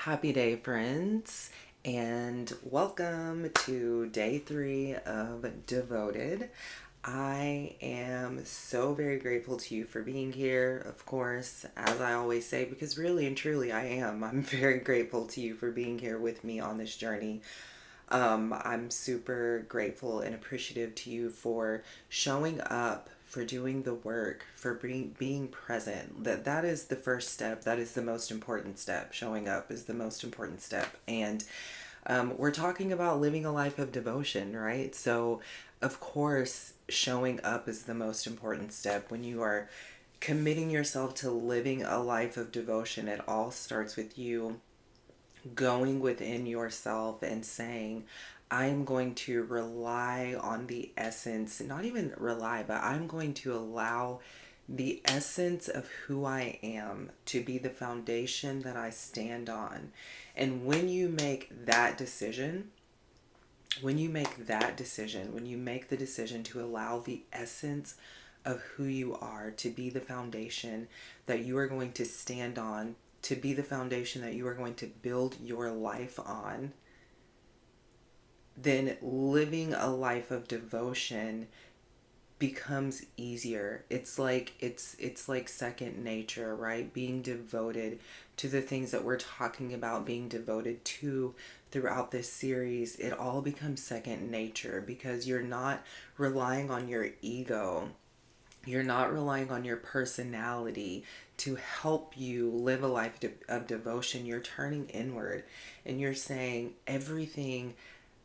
Happy day, friends, and welcome to day 3 of Devoted. I am so very grateful to you for being here, of course, as I always say, because really and truly I am. I'm very grateful to you for being here with me on this journey. I'm super grateful and appreciative to you for showing up, for doing the work, for being present. That is the first step. That is the most important step. Showing up is the most important step. And we're talking about living a life of devotion, right? So, of course, showing up is the most important step when you are committing yourself to living a life of devotion. It all starts with you going within yourself and saying, I am going to rely on the essence, not even rely, but I'm going to allow the essence of who I am to be the foundation that I stand on. And when you make that decision, when you make that decision, when you make the decision to allow the essence of who you are to be the foundation that you are going to stand on, to be the foundation that you are going to build your life on, then living a life of devotion becomes easier. It's like second nature, right? Being devoted to the things that we're talking about being devoted to throughout this series, it all becomes second nature because you're not relying on your ego. You're not relying on your personality to help you live a life of devotion. You're turning inward and you're saying everything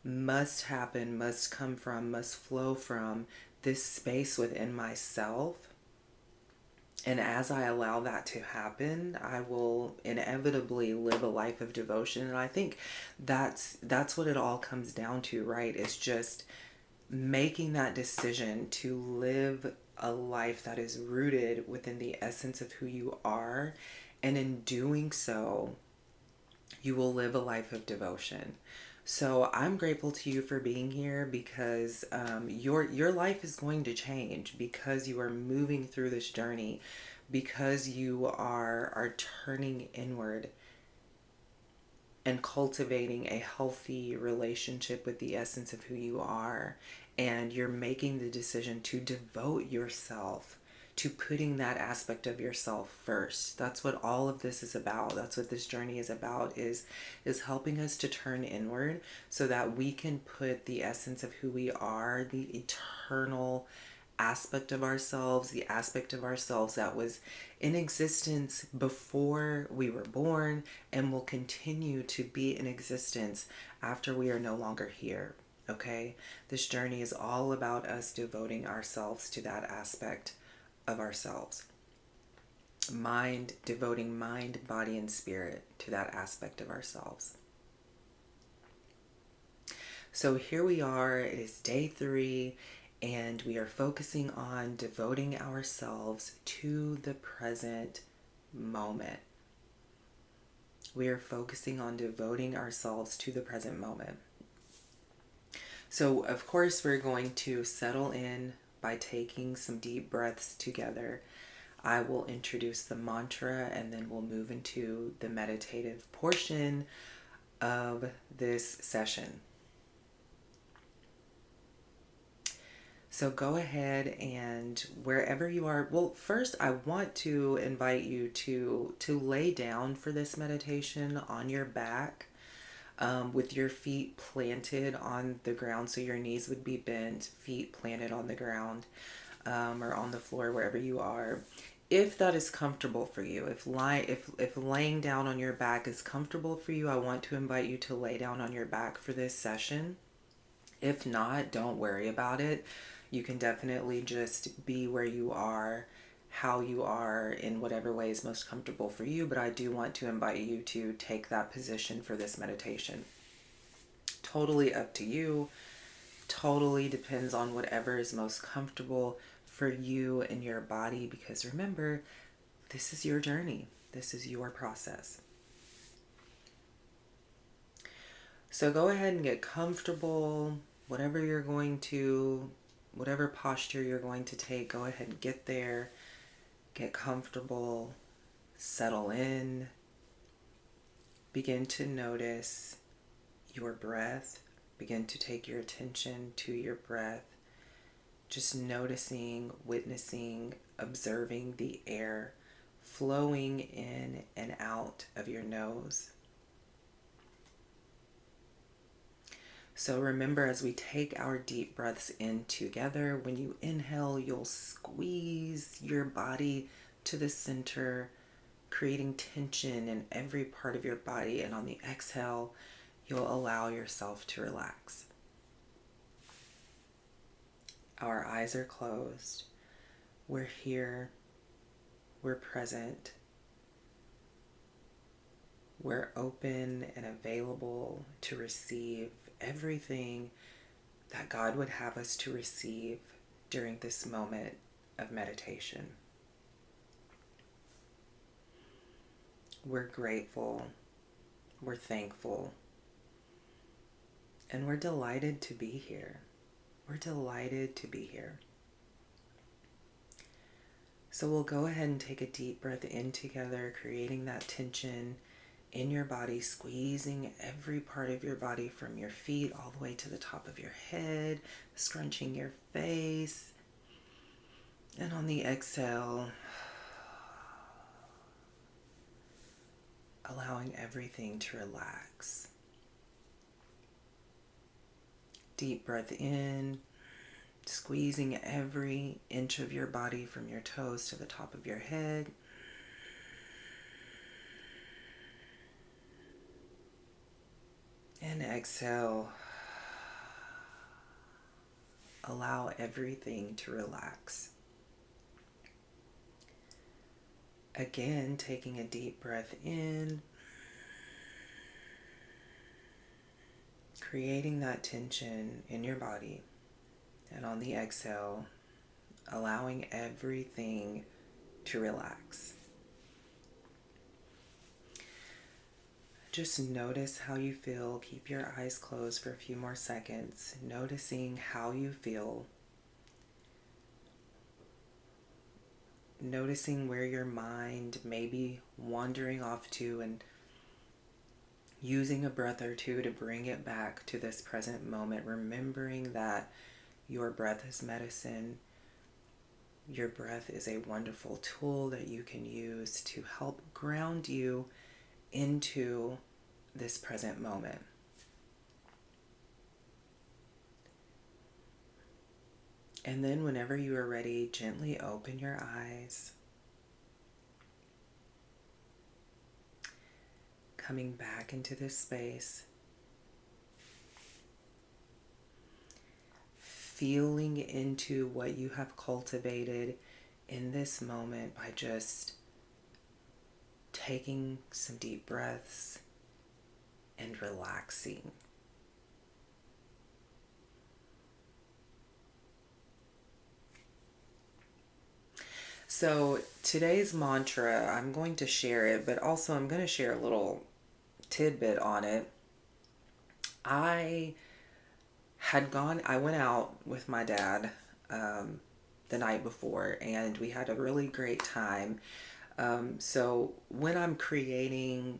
must happen, must come from, must flow from this space within myself. And as I allow that to happen, I will inevitably live a life of devotion. And I think that's what it all comes down to, right? It's just making that decision to live a life that is rooted within the essence of who you are. And in doing so, you will live a life of devotion. So I'm grateful to you for being here because your life is going to change because you are moving through this journey, because you are turning inward and cultivating a healthy relationship with the essence of who you are. And you're making the decision to devote yourself to putting that aspect of yourself first. That's what all of this is about. That's what this journey is about, is helping us to turn inward so that we can put the essence of who we are, the eternal aspect of ourselves, the aspect of ourselves that was in existence before we were born and will continue to be in existence after we are no longer here. Okay? This journey is all about us devoting ourselves to that aspect of ourselves. Devoting mind, body, and spirit to that aspect of ourselves. So here we are, it is day 3, and we are focusing on devoting ourselves to the present moment. We are focusing on devoting ourselves to the present moment. So, of course, we're going to settle in by taking some deep breaths together. I will introduce the mantra and then we'll move into the meditative portion of this session. So go ahead and wherever you are, well, first I want to invite you to lay down for this meditation on your back, with your feet planted on the ground, so your knees would be bent, feet planted on the ground, or on the floor, wherever you are. If that is comfortable for you, if laying down on your back is comfortable for you, I want to invite you to lay down on your back for this session. If not, don't worry about it. You can definitely just be where you are, how you are, in whatever way is most comfortable for you. But I do want to invite you to take that position for this meditation. Totally up to you. Totally depends on whatever is most comfortable for you and your body. Because remember, this is your journey. This is your process. So go ahead and get comfortable. Whatever posture you're going to take, go ahead and get there. Get comfortable. Settle in. begin to notice your breath. Begin to take your attention to your breath. Just noticing, witnessing, observing the air flowing in and out of your nose. So remember, as we take our deep breaths in together, when you inhale, you'll squeeze your body to the center, creating tension in every part of your body. And on the exhale, you'll allow yourself to relax. Our eyes are closed. We're here. We're present. We're open and available to receive everything that God would have us to receive during this moment of meditation. We're grateful. We're thankful. And we're delighted to be here. We're delighted to be here. So we'll go ahead and take a deep breath in together, creating that tension in your body, squeezing every part of your body from your feet all the way to the top of your head, scrunching your face. And on the exhale, allowing everything to relax. Deep breath in, squeezing every inch of your body from your toes to the top of your head. And exhale. Allow everything to relax. Again, taking a deep breath in, creating that tension in your body. And on the exhale, allowing everything to relax. Just notice how you feel. Keep your eyes closed for a few more seconds, noticing how you feel. Noticing where your mind may be wandering off to, and using a breath or two to bring it back to this present moment, remembering that your breath is medicine. Your breath is a wonderful tool that you can use to help ground you into this present moment. And then whenever you are ready, gently open your eyes. Coming back into this space. Feeling into what you have cultivated in this moment by just taking some deep breaths and relaxing. So today's mantra, I'm going to share it, but also I'm going to share a little tidbit on it. I went out with my dad the night before, and we had a really great time. So when I'm creating,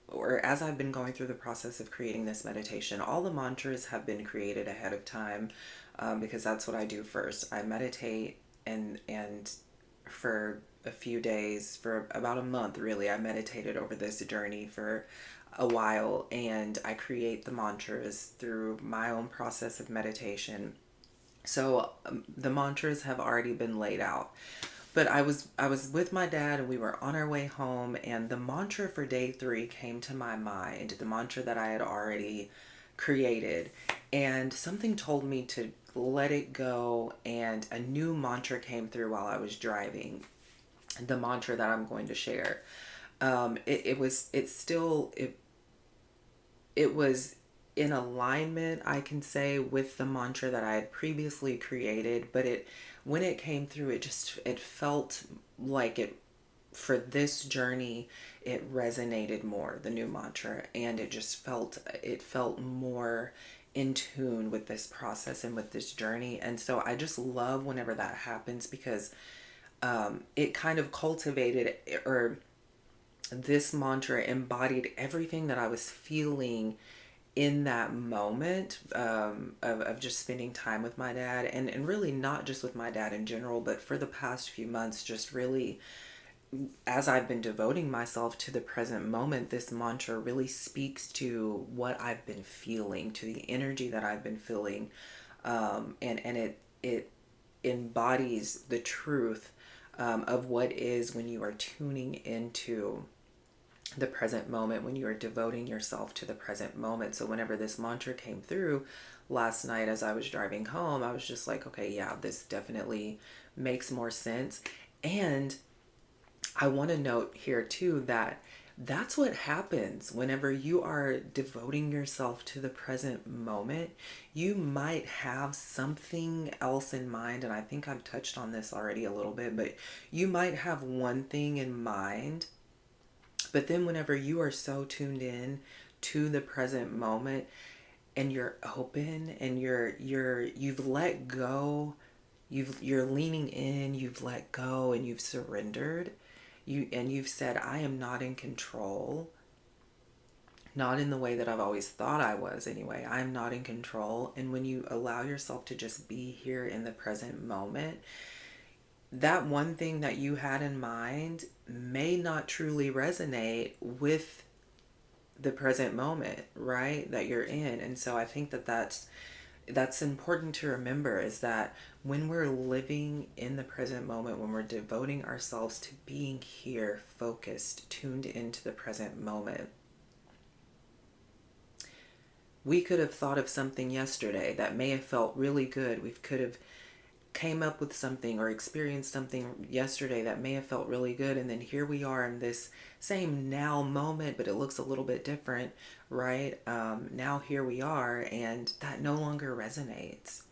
or as I've been going through the process of creating this meditation, all the mantras have been created ahead of time, because that's what I do first. I meditate, and for a few days, for about a month really, I meditated over this journey for a while, and I create the mantras through my own process of meditation. So the mantras have already been laid out. But I was with my dad, and we were on our way home, and the mantra for day 3 came to my mind, the mantra that I had already created, and something told me to let it go, and a new mantra came through while I was driving, the mantra that I'm going to share. It was in alignment, I can say, with the mantra that I had previously created, but when it came through, it felt like it, for this journey, it resonated more, the new mantra, and it felt more in tune with this process and with this journey. And so I just love whenever that happens, because it kind of cultivated, or this mantra embodied everything that I was feeling in that moment, of just spending time with my dad, and really not just with my dad in general, but for the past few months, just really as I've been devoting myself to the present moment, this mantra really speaks to what I've been feeling, to the energy that I've been feeling, and it embodies the truth, of what is when you are tuning into the present moment, when you are devoting yourself to the present moment. So whenever this mantra came through last night as I was driving home, I was just like, okay, yeah, this definitely makes more sense. And I want to note here too that that's what happens whenever you are devoting yourself to the present moment. You might have something else in mind, and I think I've touched on this already a little bit, but you might have one thing in mind, but then whenever you are so tuned in to the present moment and you're open and you've let go, you're leaning in, you've let go and you've surrendered, you've said, I am not in control. Not in the way that I've always thought I was anyway. I'm not in control. And when you allow yourself to just be here in the present moment, that one thing that you had in mind may not truly resonate with the present moment, right? That you're in. And so I think that that's important to remember, is that when we're living in the present moment, when we're devoting ourselves to being here, focused, tuned into the present moment, we could have thought of something yesterday that may have felt really good. We could have came up with something or experienced something yesterday that may have felt really good, and then here we are in this same now moment, but it looks a little bit different, right? Now here we are, and that no longer resonates.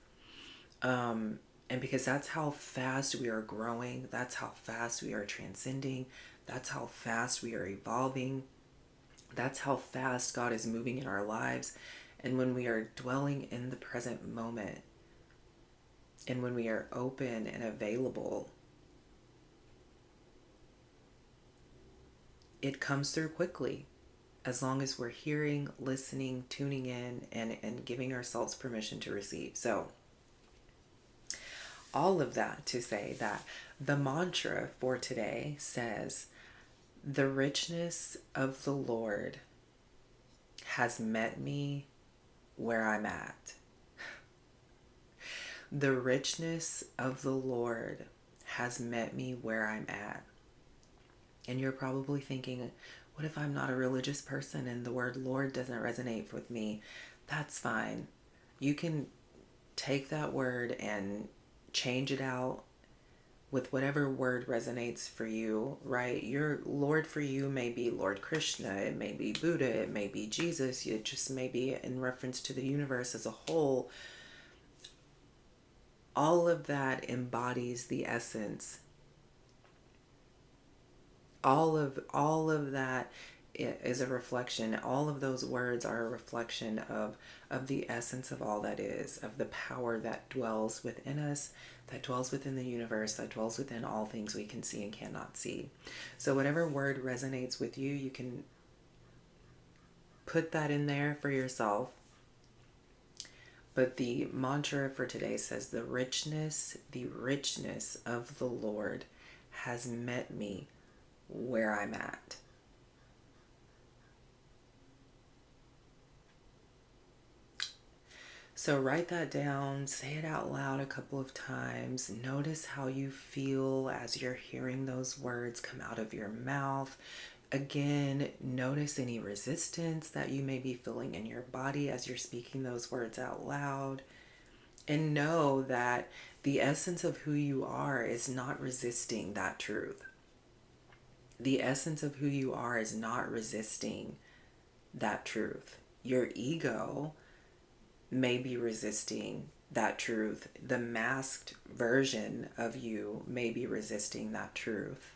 And because that's how fast we are growing, that's how fast we are transcending, that's how fast we are evolving, that's how fast God is moving in our lives. And when we are dwelling in the present moment, and when we are open and available, it comes through quickly, as long as we're hearing, listening, tuning in, and giving ourselves permission to receive. So, all of that to say that the mantra for today says, the richness of the Lord has met me where I'm at. The richness of the Lord has met me where I'm at. And you're probably thinking, what if I'm not a religious person and the word Lord doesn't resonate with me? That's fine. You can take that word and change it out with whatever word resonates for you, right? Your Lord for you may be Lord Krishna, it may be Buddha, it may be Jesus, it just may be in reference to the universe as a whole. All of that embodies the essence. All of that is a reflection. All of those words are a reflection of the essence of all that is, of the power that dwells within us, that dwells within the universe, that dwells within all things we can see and cannot see. So whatever word resonates with you, you can put that in there for yourself. But the mantra for today says, the richness of the Lord has met me where I'm at. So write that down, say it out loud a couple of times. Notice how you feel as you're hearing those words come out of your mouth. Again, notice any resistance that you may be feeling in your body as you're speaking those words out loud. And know that the essence of who you are is not resisting that truth. The essence of who you are is not resisting that truth. Your ego may be resisting that truth. The masked version of you may be resisting that truth.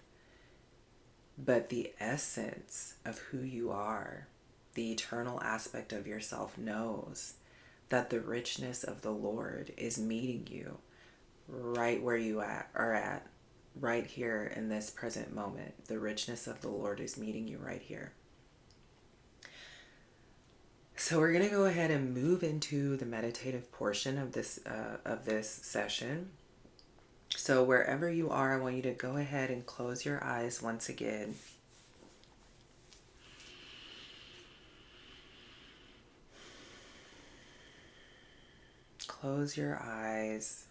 But the essence of who you are, the eternal aspect of yourself, knows that the richness of the Lord is meeting you right where you are at. right here in this present moment. The richness of the Lord is meeting you right here. So we're going to go ahead and move into the meditative portion of this session. So wherever you are, I want you to go ahead and close your eyes once again. Close your eyes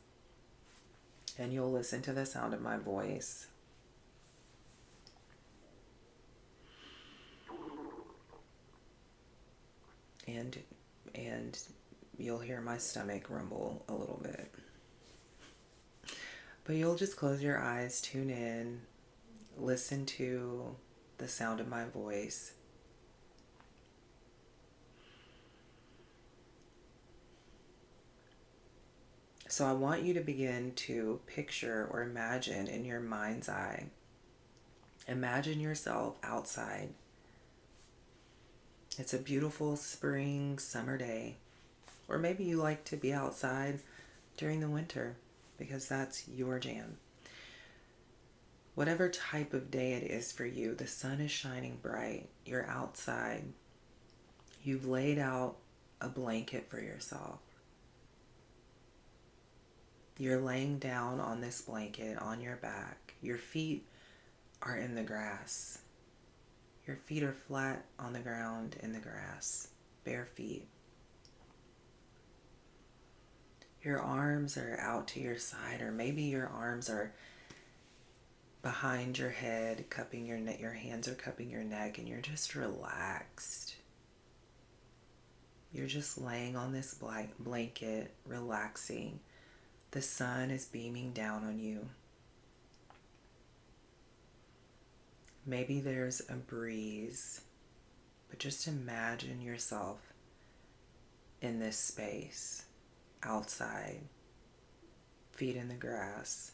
and you'll listen to the sound of my voice. And you'll hear my stomach rumble a little bit. But you'll just close your eyes, tune in, listen to the sound of my voice. So I want you to begin to picture or imagine in your mind's eye. Imagine yourself outside. It's a beautiful spring, summer day. Or maybe you like to be outside during the winter because that's your jam. Whatever type of day it is for you, the sun is shining bright. You're outside. You've laid out a blanket for yourself. You're laying down on this blanket on your back. Your feet are in the grass. Your feet are flat on the ground in the grass, bare feet. Your arms are out to your side, or maybe your arms are behind your head, cupping your neck. Your hands are cupping your neck, and you're just relaxed. You're just laying on this blanket, relaxing. The sun is beaming down on you. Maybe there's a breeze, but just imagine yourself in this space, outside, feet in the grass,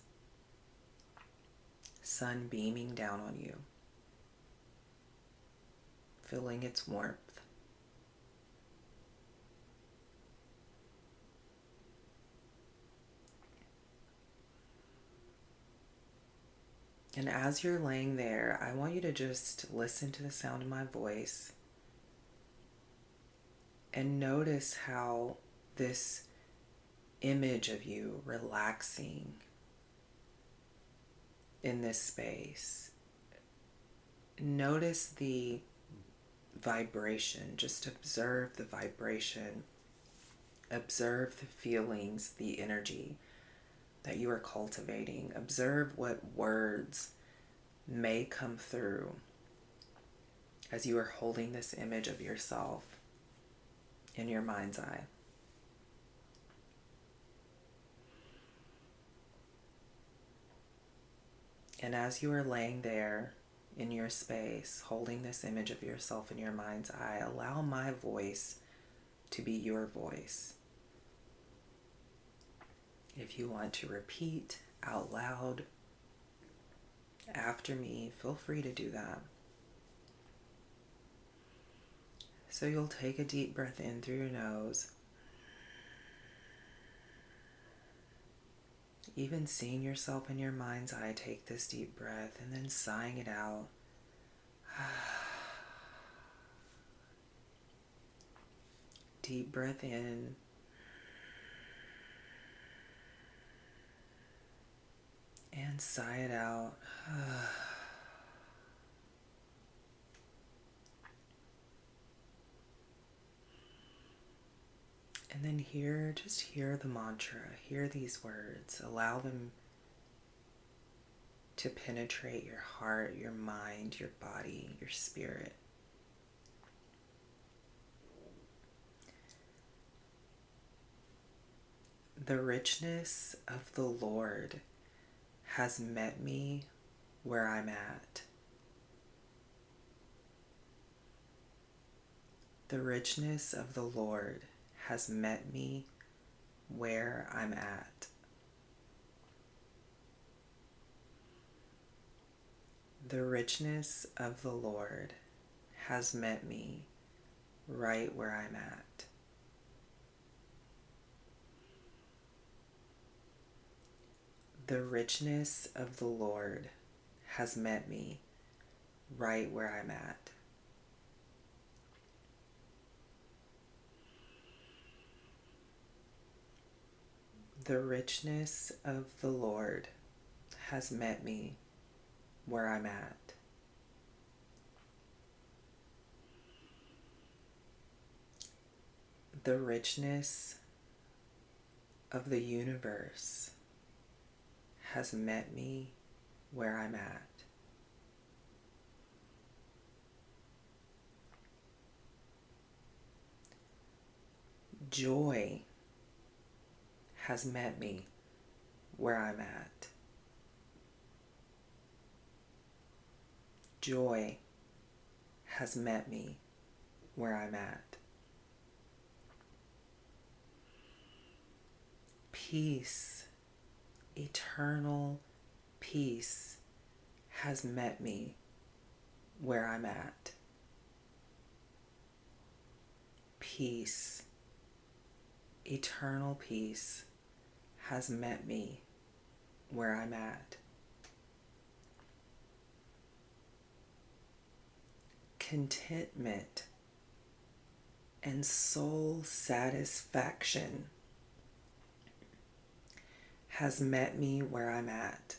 sun beaming down on you, feeling its warmth. And as you're laying there, I want you to just listen to the sound of my voice and notice how this image of you relaxing in this space, notice the vibration. Just observe the vibration. Observe the feelings, the energy that you are cultivating. Observe what words may come through as you are holding this image of yourself in your mind's eye. And as you are laying there in your space, holding this image of yourself in your mind's eye, allow my voice to be your voice. If you want to repeat out loud after me, feel free to do that. So you'll take a deep breath in through your nose. Even seeing yourself in your mind's eye, take this deep breath and then sighing it out. Deep breath in. And sigh it out. And then just hear the mantra. Hear these words. Allow them to penetrate your heart, your mind, your body, your spirit. The richness of the Lord has met me where I'm at. The richness of the Lord has met me where I'm at. The richness of the Lord has met me right where I'm at. The richness of the Lord has met me right where I'm at. The richness of the Lord has met me where I'm at. The richness of the universe has met me where I'm at. Joy has met me where I'm at. Joy has met me where I'm at. Peace, eternal peace, has met me where I'm at. Peace, eternal peace, has met me where I'm at. Contentment and soul satisfaction has met me where I'm at.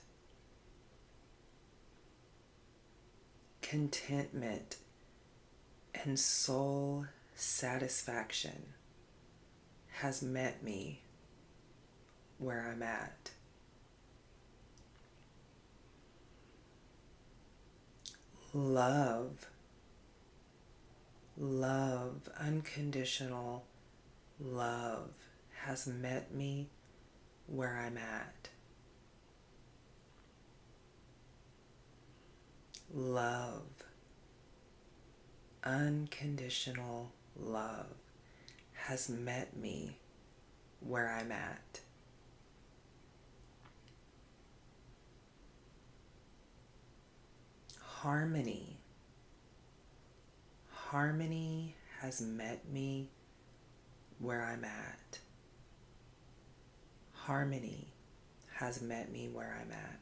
Contentment and soul satisfaction has met me where I'm at. Love, unconditional love has met me where I'm at. Love, unconditional love has met me where I'm at. Harmony, has met me where I'm at. Harmony has met me where I'm at.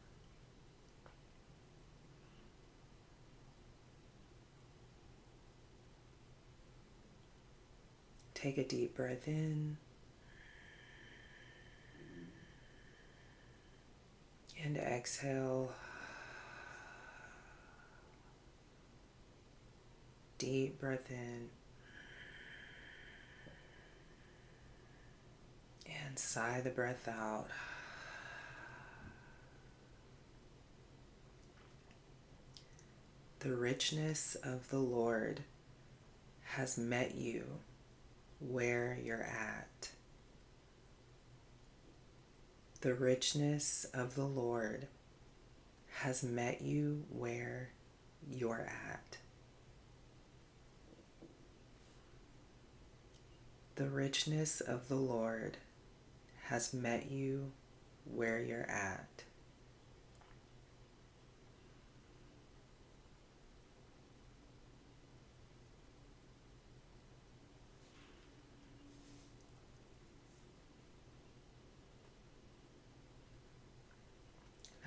Take a deep breath in and exhale. Deep breath in and sigh the breath out. The richness of the Lord has met you where you're at. The richness of the Lord has met you where you're at. The richness of the Lord has met you where you're at.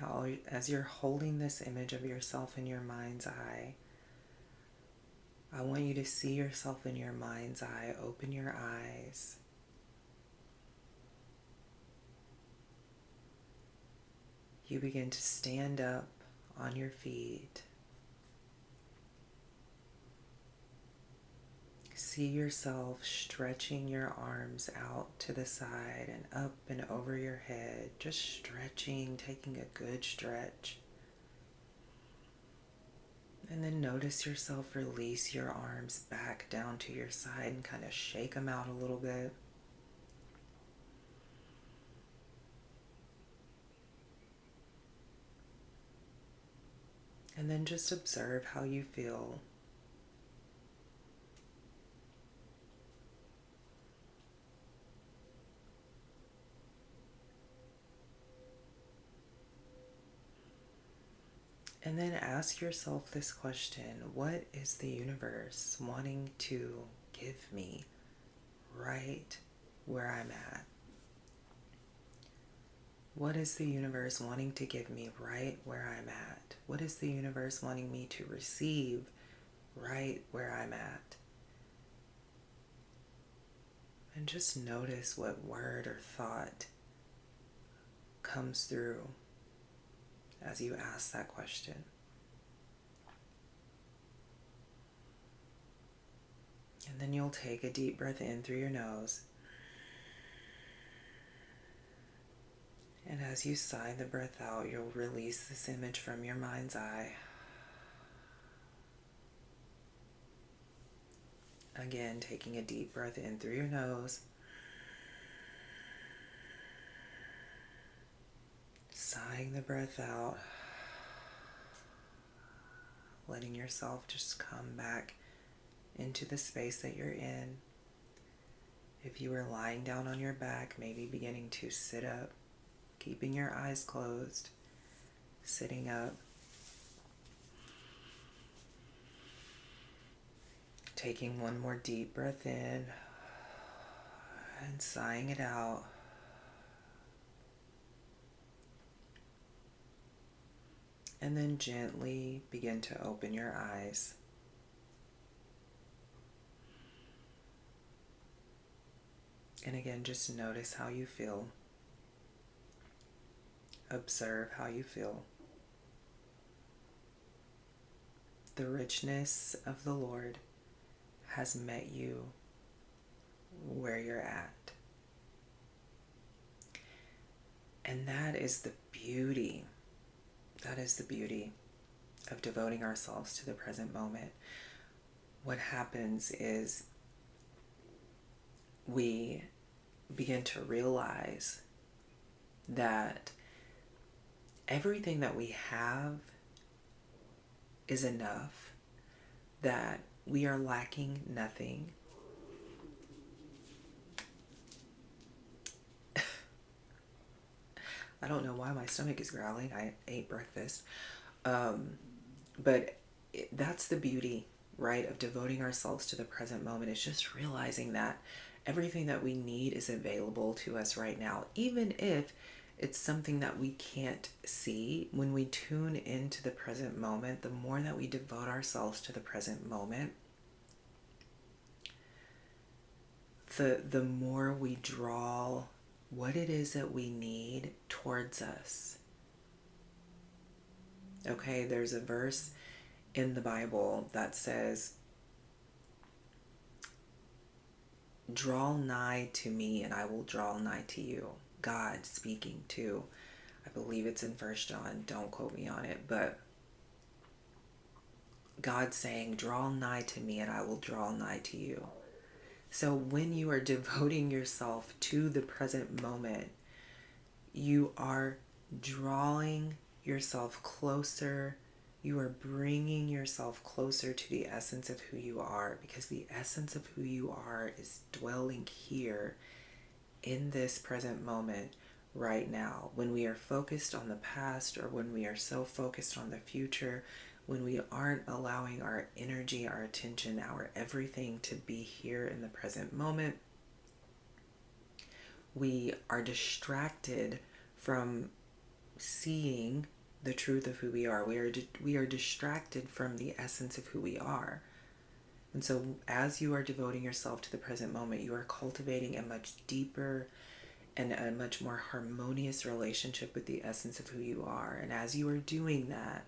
Now, as you're holding this image of yourself in your mind's eye, I want you to see yourself in your mind's eye. Open your eyes. You begin to stand up on your feet. See yourself stretching your arms out to the side and up and over your head. Just stretching, taking a good stretch. And then notice yourself release your arms back down to your side and kind of shake them out a little bit. And then just observe how you feel. And then ask yourself this question: what is the universe wanting to give me right where I'm at? What is the universe wanting to give me right where I'm at? What is the universe wanting me to receive right where I'm at? And just notice what word or thought comes through as you ask that question. And then you'll take a deep breath in through your nose. And as you sigh the breath out, you'll release this image from your mind's eye. Again, taking a deep breath in through your nose. Sighing the breath out. Letting yourself just come back into the space that you're in. If you were lying down on your back, maybe beginning to sit up, keeping your eyes closed, sitting up. Taking one more deep breath in and sighing it out. And then gently begin to open your eyes. And again, just notice how you feel. Observe how you feel. The richness of the Lord has met you where you're at. And that is the beauty. That is the beauty of devoting ourselves to the present moment. What happens is we begin to realize that everything that we have is enough, that we are lacking nothing. I don't know why my stomach is growling. I ate breakfast. But that's the beauty, right, of devoting ourselves to the present moment. It's just realizing that everything that we need is available to us right now, even if it's something that we can't see. When we tune into the present moment, the more that we devote ourselves to the present moment, the more we draw what it is that we need towards us. Okay, there's a verse in the Bible that says, "Draw nigh to me and I will draw nigh to you." God speaking to, I believe it's in 1 John, don't quote me on it, but God saying, "Draw nigh to me and I will draw nigh to you." So when you are devoting yourself to the present moment, you are drawing yourself closer. You are bringing yourself closer to the essence of who you are, because the essence of who you are is dwelling here in this present moment right now. When we are focused on the past, or when we are so focused on the future, when we aren't allowing our energy, our attention, our everything to be here in the present moment, we are distracted from seeing the truth of who we are. We are distracted from the essence of who we are. And so as you are devoting yourself to the present moment, you are cultivating a much deeper and a much more harmonious relationship with the essence of who you are. And as you are doing that,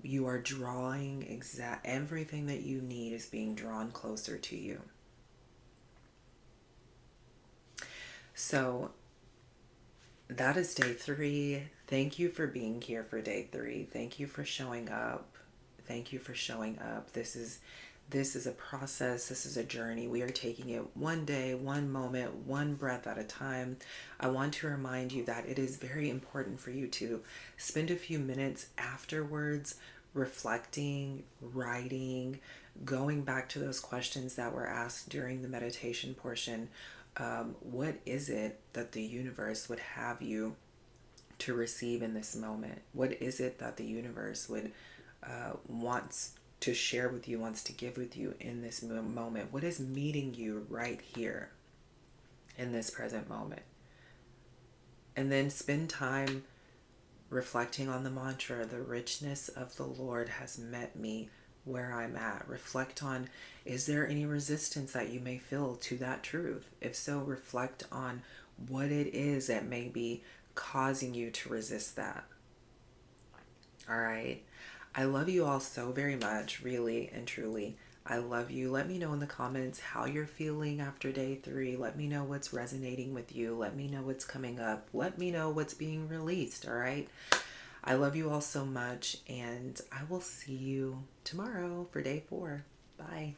you are drawing everything that you need is being drawn closer to you. So that is day 3. Thank you for being here for day 3. Thank you for showing up. Thank you for showing up. This is a process. This is a journey. We are taking it one day, one moment, one breath at a time. I want to remind you that it is very important for you to spend a few minutes afterwards reflecting, writing, going back to those questions that were asked during the meditation portion. What is it that the universe would have you to receive in this moment? What is it that the universe would wants to share with you, wants to give with you in this moment? What is meeting you right here in this present moment? And then spend time reflecting on the mantra, the richness of the Lord has met me where I'm at. Reflect on, is there any resistance that you may feel to that truth? If so, reflect on what it is that may be causing you to resist that. All right. I love you all so very much, really and truly. I love you. Let me know in the comments how you're feeling after day 3. Let me know what's resonating with you. Let me know what's coming up. Let me know what's being released. All right. I love you all so much, and I will see you tomorrow for day 4. Bye.